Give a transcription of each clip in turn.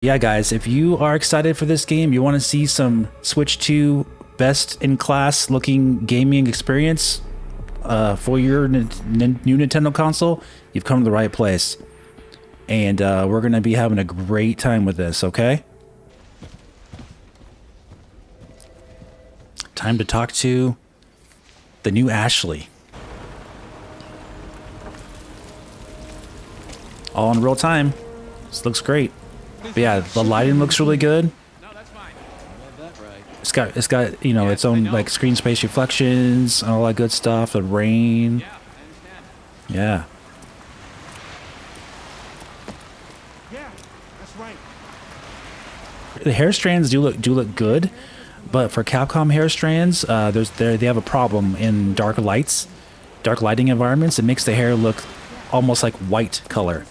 Yeah, guys, if you are excited for this game, you want to see some Switch 2 best-in-class looking gaming experience for your new Nintendo console, you've come to the right place. And we're going to be having a great time with this, okay? Time to talk to the new Ashley. All in real time. This looks great. But yeah, the lighting looks really good. It's got you know, its own like screen space reflections and all that good stuff. The rain. Yeah. The hair strands do look good, but for Capcom hair strands, they have a problem in dark lighting environments. It makes the hair look almost like white color.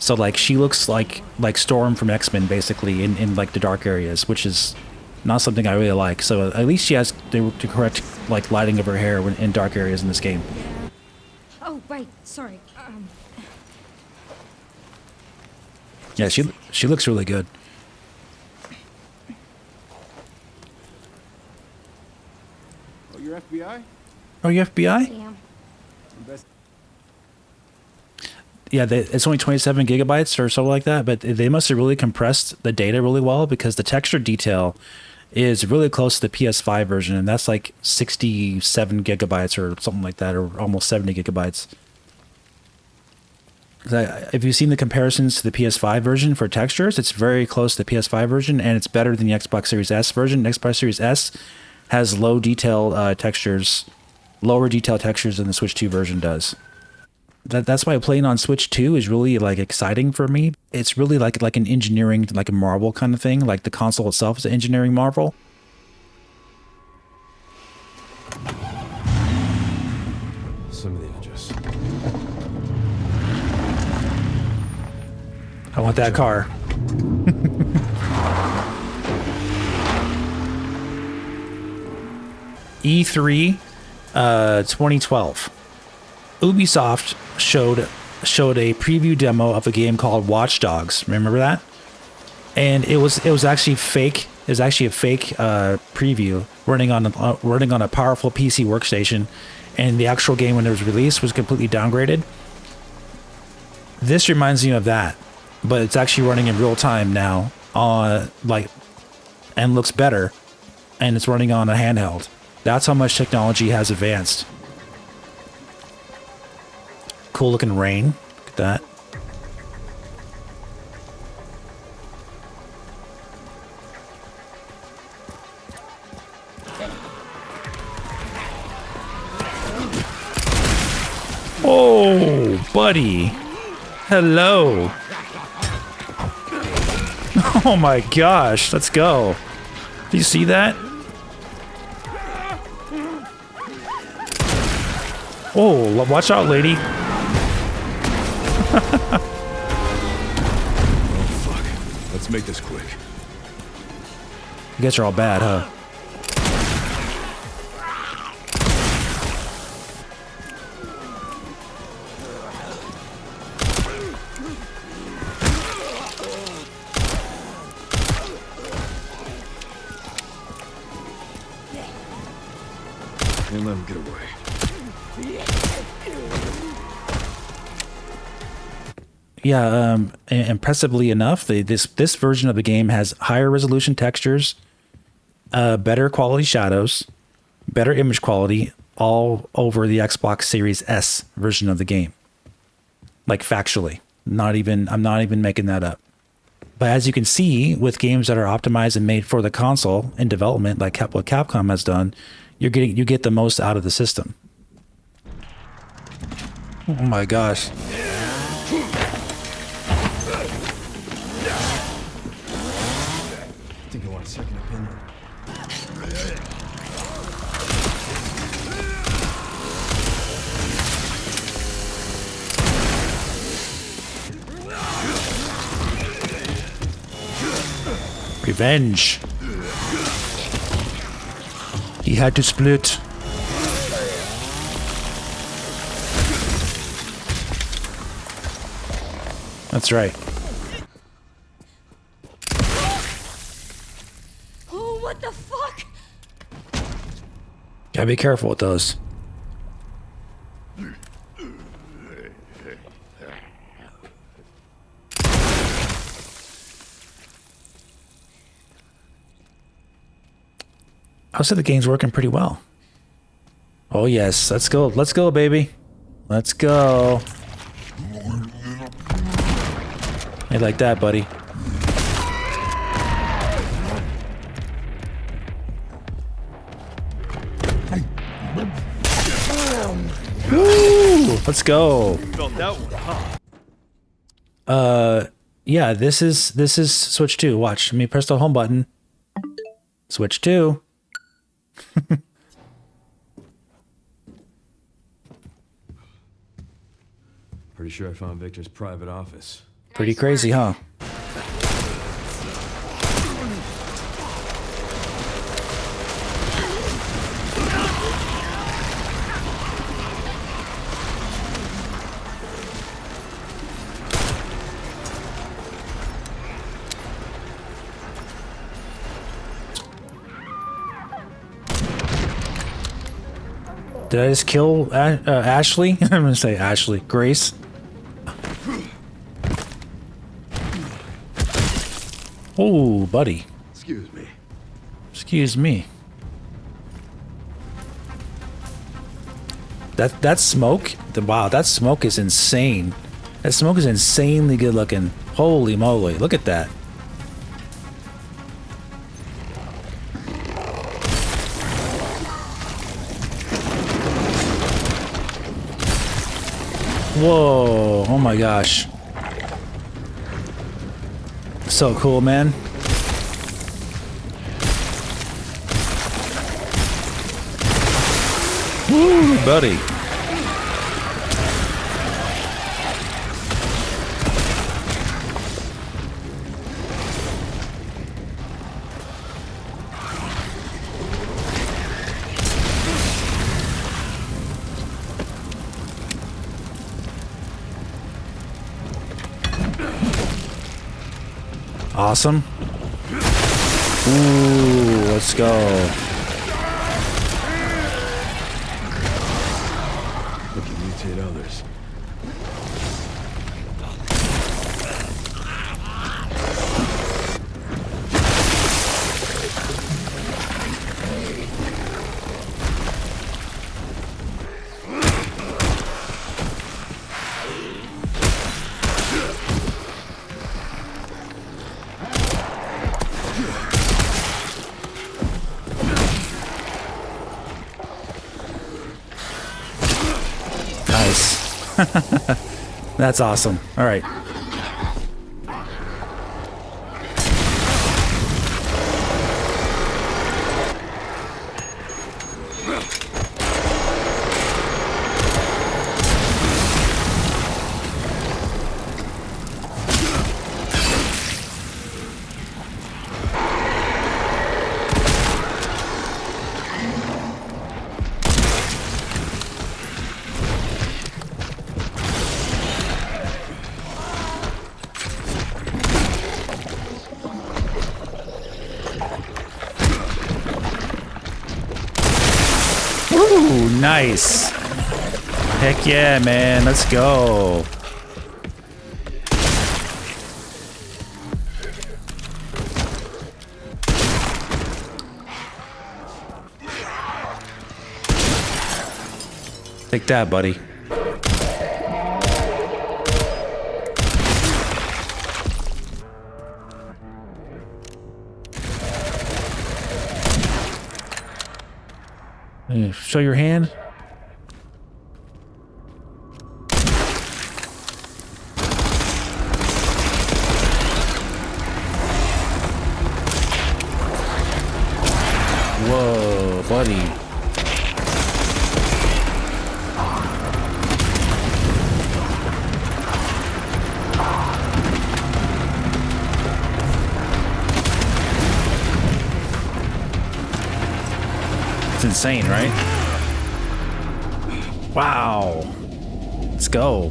So like she looks like Storm from X-Men basically in like the dark areas, which is not something I really like. So at least she has the correct like lighting of her hair in dark areas in this game. Oh right, sorry. Yeah, she looks really good. Oh, you're FBI? Oh, you FBI? Yeah. Yeah, it's only 27 gigabytes or something like that, but they must have really compressed the data really well because the texture detail is really close to the PS5 version, and that's like 67 gigabytes or something like that, or almost 70 gigabytes. If you've seen the comparisons to the PS5 version for textures, it's very close to the PS5 version, and it's better than the Xbox Series S version. The Xbox Series S has lower detail textures than the Switch 2 version does. That's why playing on Switch 2 is really like exciting for me. It's really like an engineering, like a marvel kind of thing. Like the console itself is an engineering marvel. Some of the images. I want that car. E3 2012. Ubisoft showed a preview demo of a game called Watch Dogs. Remember that? And it was actually fake. It was actually a fake preview running on a powerful PC workstation, and the actual game when it was released was completely downgraded. This reminds me of that, but it's actually running in real time now and looks better, and it's running on a handheld. That's how much technology has advanced. Cool looking rain. Look at that. Oh, buddy. Hello. Oh my gosh. Let's go. Do you see that? Oh, watch out, lady. Oh, fuck. Let's make this quick. You guys are all bad, huh? Can't let him get away. Yeah, impressively enough, this version of the game has higher resolution textures, better quality shadows, better image quality, all over the Xbox Series S version of the game. Like factually, I'm not even making that up. But as you can see, with games that are optimized and made for the console in development, like what Capcom has done, you get the most out of the system. Oh my gosh. I think you want a second opinion. Revenge. He had to split. That's right. What the fuck? Gotta be careful with those. I would say the game's working pretty well. Oh yes, let's go. Let's go, baby. Let's go. Hey, like that, buddy. Woo! Let's go. Felt that one, huh? Yeah, this is Switch 2. Watch. Let me press the home button. Switch 2. Pretty sure I found Victor's private office. Pretty crazy, huh? Did I just kill Ashley? I'm gonna say Ashley. Grace. Oh, buddy. Excuse me. Excuse me. That smoke. Wow, that smoke is insane. That smoke is insanely good looking. Holy moly! Look at that. Whoa, oh my gosh. So cool, man. Woo, buddy. Awesome. Ooh, let's go. Look at mutate others. Nice. That's awesome. All right. Ooh, nice. Heck yeah, man. Let's go. Take that, buddy. Show your hand. Whoa, buddy. It's insane, right? Wow. Let's go.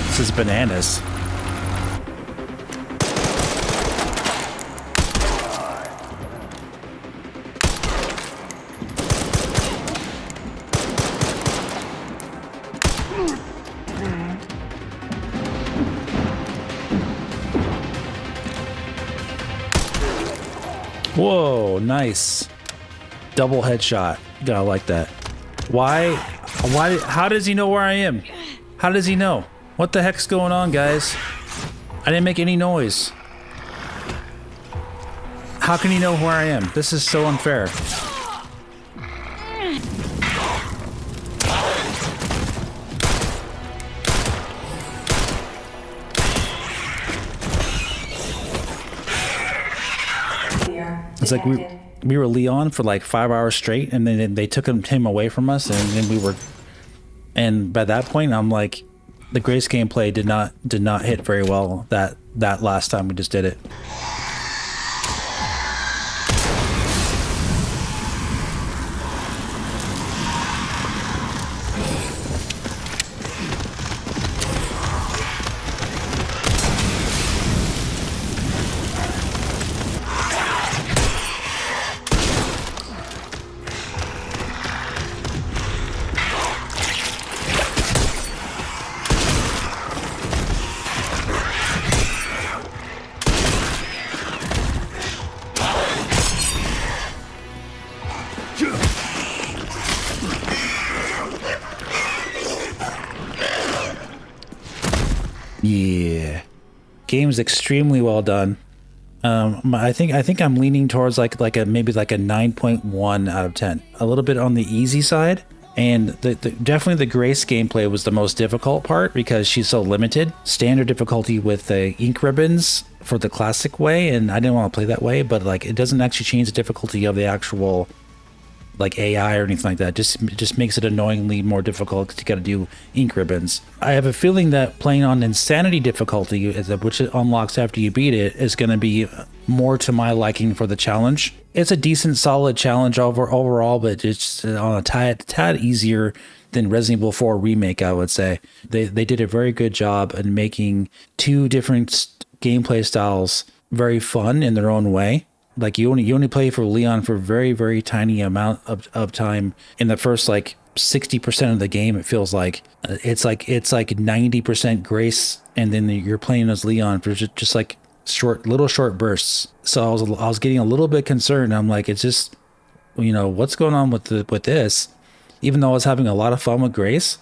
This is bananas. Whoa, nice. Double headshot. Gotta like that. Why, how does he know where I am? How does he know? What the heck's going on, guys? I didn't make any noise. How can he know where I am? This is so unfair. It's like we were Leon for like 5 hours straight, and then they took him away from us, and then we were. And by that point, I'm like, the Grace gameplay did not hit very well that last time we just did it. Yeah, game's extremely well done. I think I'm leaning towards like a maybe like a 9.1 out of 10. A little bit on the easy side, and definitely the Grace gameplay was the most difficult part because she's so limited. Standard difficulty with the ink ribbons for the classic way, and I didn't want to play that way, but like it doesn't actually change the difficulty of the actual like AI or anything like that. Just makes it annoyingly more difficult because you got to do ink ribbons. I have a feeling that playing on insanity difficulty, which it unlocks after you beat it, is going to be more to my liking for the challenge. It's a decent, solid challenge overall, but it's on a tad easier than Resident Evil 4 Remake, I would say. They did a very good job in making two different gameplay styles very fun in their own way. Like you only play for Leon for a very, very tiny amount of time. In the first like 60% of the game, it feels like it's like 90% Grace, and then you're playing as Leon for just like short bursts. So I was getting a little bit concerned. I'm like, it's just, what's going on with this? Even though I was having a lot of fun with Grace,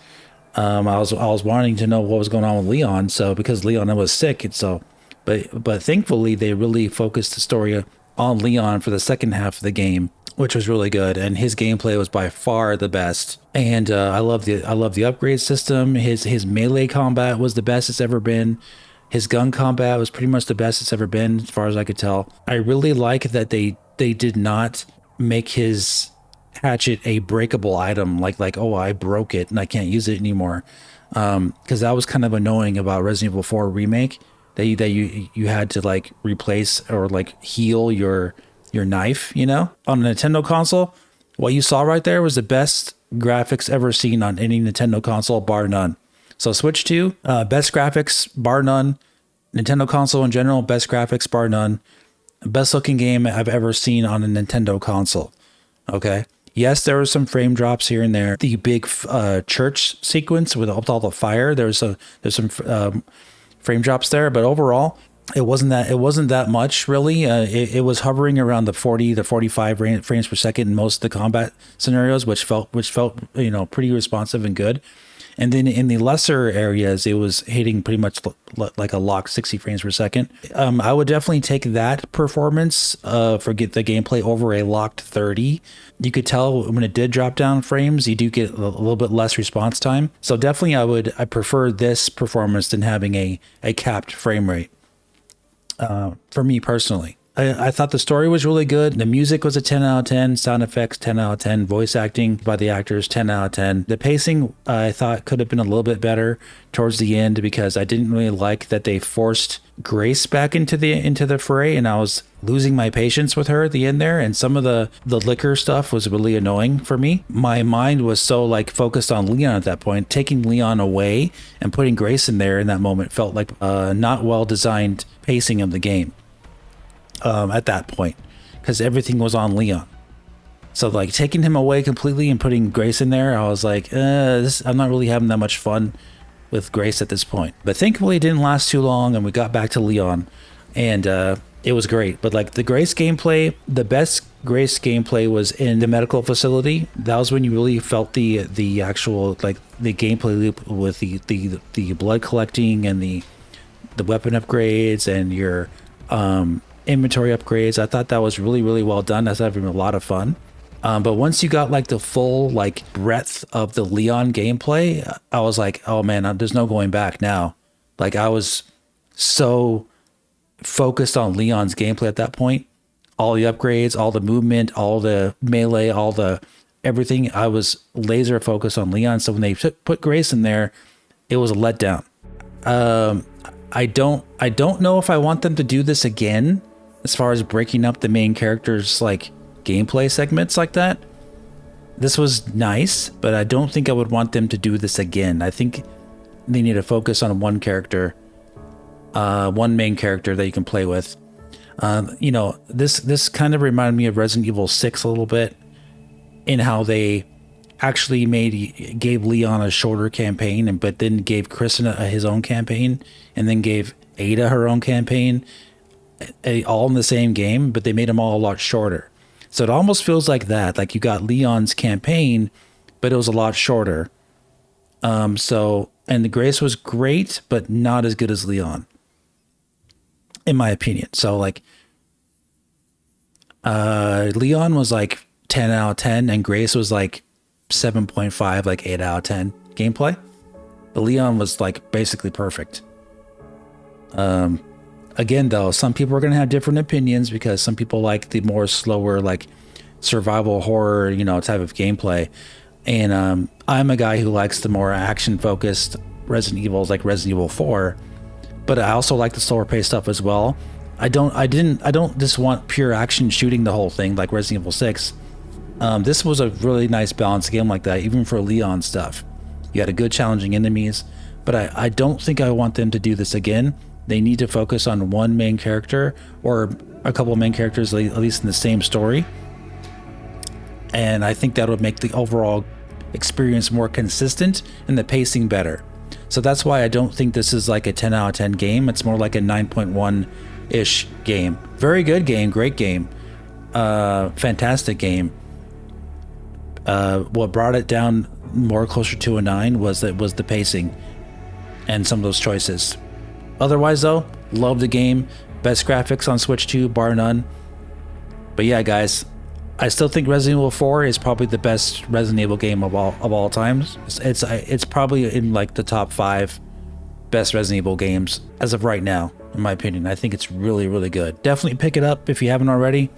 I was wanting to know what was going on with Leon. So because Leon was sick, and so, but thankfully they really focused the story on Leon for the second half of the game, which was really good, and his gameplay was by far the best. And I love the upgrade system. His melee combat was the best it's ever been. His gun combat was pretty much the best it's ever been, as far as I could tell. I really like that they did not make his hatchet a breakable item, like oh, I broke it and I can't use it anymore, because that was kind of annoying about Resident Evil 4 Remake. That you had to like replace or like heal your knife, on a Nintendo console. What you saw right there was the best graphics ever seen on any Nintendo console, bar none. So Switch 2, best graphics, bar none. Nintendo console in general, best graphics, bar none. Best looking game I've ever seen on a Nintendo console. Okay. Yes, there were some frame drops here and there. The big church sequence with all the fire, there's some frame drops there, but overall it wasn't that much really. It was hovering around the 40 to 45 frames per second in most of the combat scenarios, which felt pretty responsive and good. And then in the lesser areas, it was hitting pretty much like a locked 60 frames per second. I would definitely take that performance the gameplay over a locked 30. You could tell when it did drop down frames, you do get a little bit less response time. So definitely I prefer this performance than having a capped frame rate, for me personally. I thought the story was really good. The music was a 10 out of 10. Sound effects, 10 out of 10. Voice acting by the actors, 10 out of 10. The pacing, I thought, could have been a little bit better towards the end because I didn't really like that they forced Grace back into the fray, and I was losing my patience with her at the end there. And some of the liquor stuff was really annoying for me. My mind was so like focused on Leon at that point. Taking Leon away and putting Grace in there in that moment felt like not well designed pacing of the game. At that point, because everything was on Leon. So like taking him away completely and putting Grace in there, I was like, I'm not really having that much fun with Grace at this point. But thankfully it didn't last too long, and we got back to Leon, and It was great, but like the Grace gameplay, the best Grace gameplay was in the medical facility. That was when you really felt the actual like the gameplay loop with the blood collecting and the weapon upgrades and your inventory upgrades. I thought that was really well done. That's having a lot of fun. But once you got like the full like breadth of the Leon gameplay, I was like, oh man, there's no going back now. Like I was so focused on Leon's gameplay at that point. All the upgrades, all the movement, all the melee, all the everything. I was laser focused on Leon. So when they put Grace in there, it was a letdown. I don't know if I want them to do this again as far as breaking up the main characters like gameplay segments like that. This was nice, but I don't think I would want them to do this again. I think they need to focus on one character, one main character that you can play with. You know, this kind of reminded me of Resident Evil 6 a little bit in how they actually gave Leon a shorter campaign, but then gave Kristen his own campaign, and then gave Ada her own campaign, all in the same game, but they made them all a lot shorter. So it almost feels like that, like you got Leon's campaign, but it was a lot shorter. And the Grace was great, but not as good as Leon, in my opinion. So like, Leon was like 10 out of 10, and Grace was like 7.5, like 8 out of 10 gameplay. But Leon was like basically perfect. Again, though, some people are going to have different opinions because some people like the more slower, like survival horror, you know, type of gameplay. And I'm a guy who likes the more action-focused Resident Evils, like Resident Evil 4. But I also like the slower paced stuff as well. I don't just want pure action shooting the whole thing like Resident Evil 6. This was a really nice balanced game like that, even for Leon stuff. You had a good challenging enemies, but I don't think I want them to do this again. They need to focus on one main character or a couple of main characters, at least in the same story. And I think that would make the overall experience more consistent and the pacing better. So that's why I don't think this is like a 10 out of 10 game. It's more like a 9.1-ish game. Very good game, great game, fantastic game. What brought it down more closer to a 9 was the pacing and some of those choices. Otherwise, though, love the game. Best graphics on Switch 2, bar none. But yeah, guys, I still think Resident Evil 4 is probably the best Resident Evil game of all times. It's probably in like the top 5 best Resident Evil games as of right now, in my opinion. I think it's really good. Definitely pick it up if you haven't already.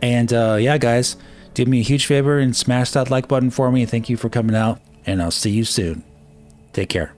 And yeah, guys, do me a huge favor and smash that like button for me. Thank you for coming out, and I'll see you soon. Take care.